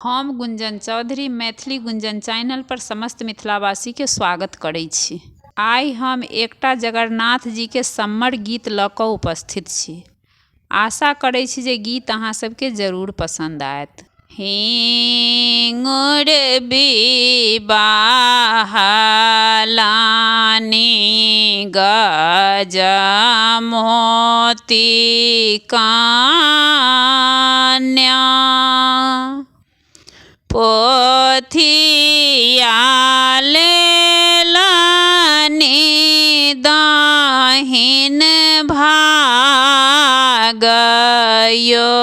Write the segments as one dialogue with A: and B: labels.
A: हम गुंजन चौधरी मैथिली गुंजन चैनल पर समस्त मिथिलावासी के स्वागत करै छी। आइ हम एकटा जगन्नाथ जी के सम्मर गीत लऽ कऽ उपस्थित छी। आशा करै छी जे गीत अहाँ सबके जरूर पसंद आयत। हिंगुर बिबाहलानी गजमोती कन्या पोथिया लेलनि दाहिन भाग यो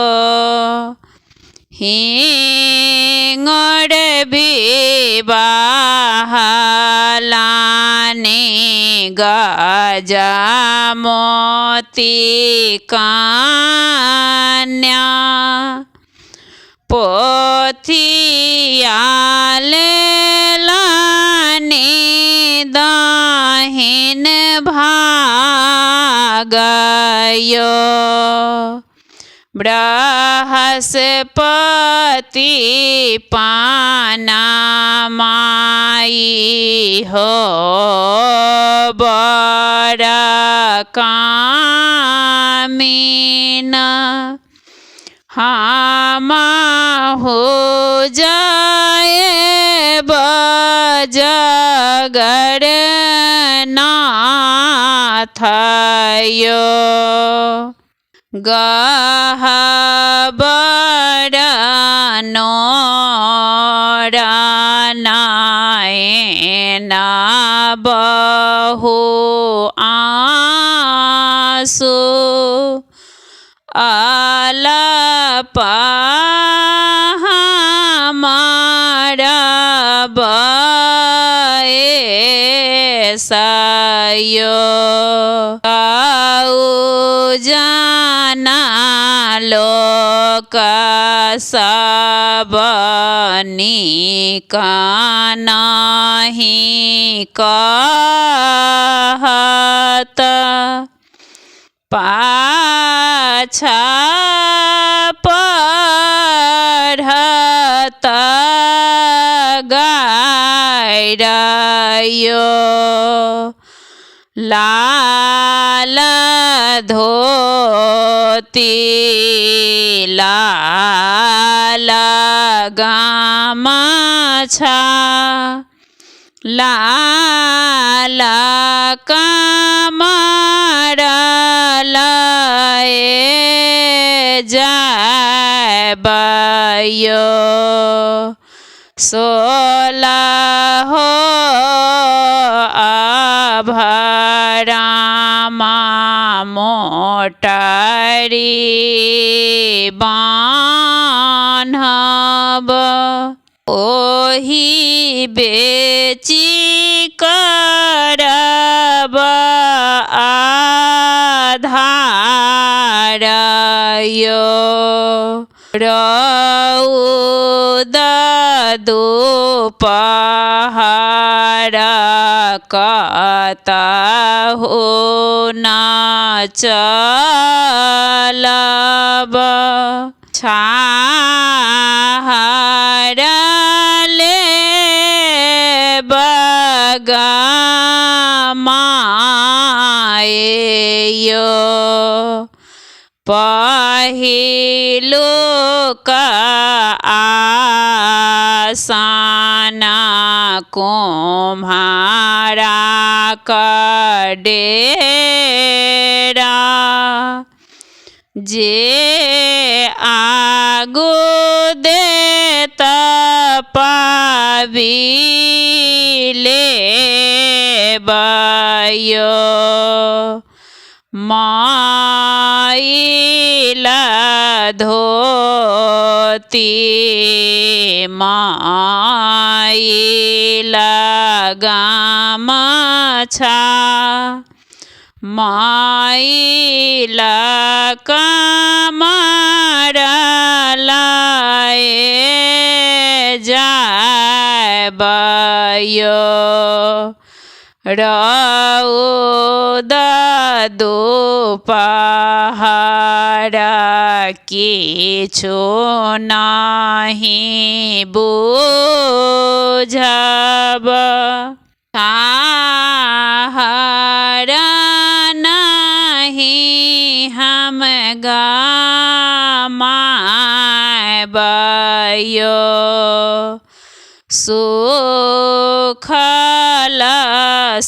A: हिंगुर बिबाहलानी गजमोती कन्या पोथिया लेलनि दाहिन भाग यो बृहस्पति पाना माई हो बर कामिन हमहु जाएब जगन्नाथ यो गहबर नयन बहु आंसू अलप हमारा बयसयो जाना लोक सब नीक नहीं कहत पाछा पढ़त गायरो लाल धोती लाल गमछा लाल कमर लए जाएब यो 16 अभरामा मोटरी बान्हब ओही बेची करब आधार यो रौद दुपहर कतहु न चलब छाहर लेब गमाए पहिलुक आसन कुम्हारा डेरा जे आगू देत पाबिले बयो माइल धोती माइल गमछा माइल कमर लए जाएब यो रौद दुपहर किछु नहीं बुझब सहारा नहीं हम गमाबयो सुखल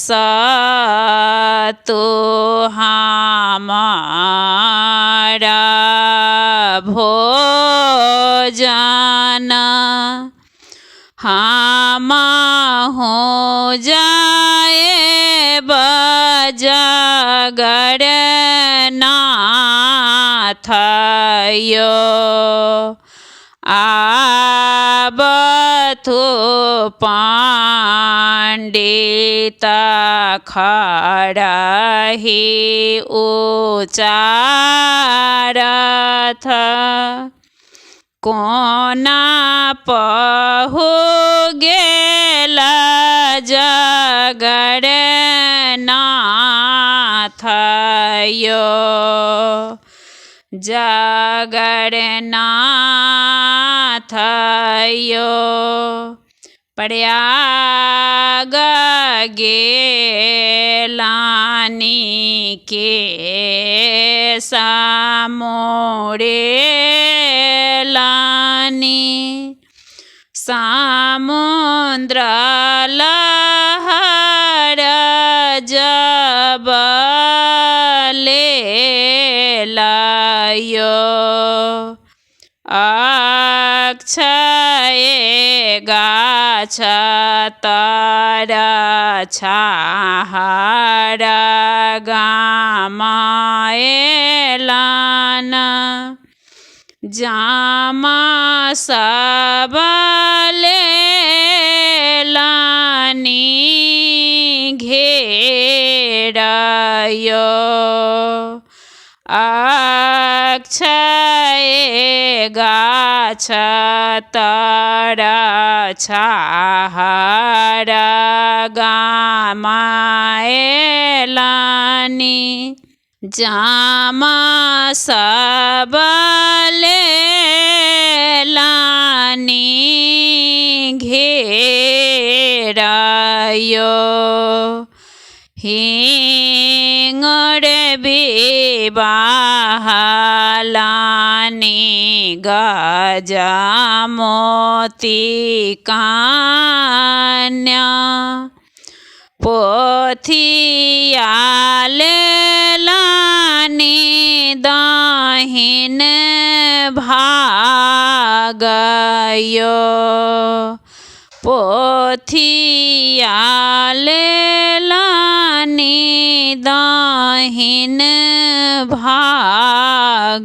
A: सतु हमारा भोजन हम हो जाए बजगर नाथ यो आबथु पंडित खड़ही उचारथ कोना पहु गेल जगर नाथ यो जगन्नाथ यो प्रयाग गेलानी के सामोरे लानी समुद्र लहर जब लेलायो अक्षय गाछ तर छाहर गामाएलान जामा सबलेलानी घेरायो अक्षय गाछ तर छाहर गामाएलानी जामा सबलेलानी घेरायो हिंगड़ विवाहलानी गजमोती कन्या पोथियालेलानी दाहिन भागयो पोथियालेलानी दाहिन भागयो।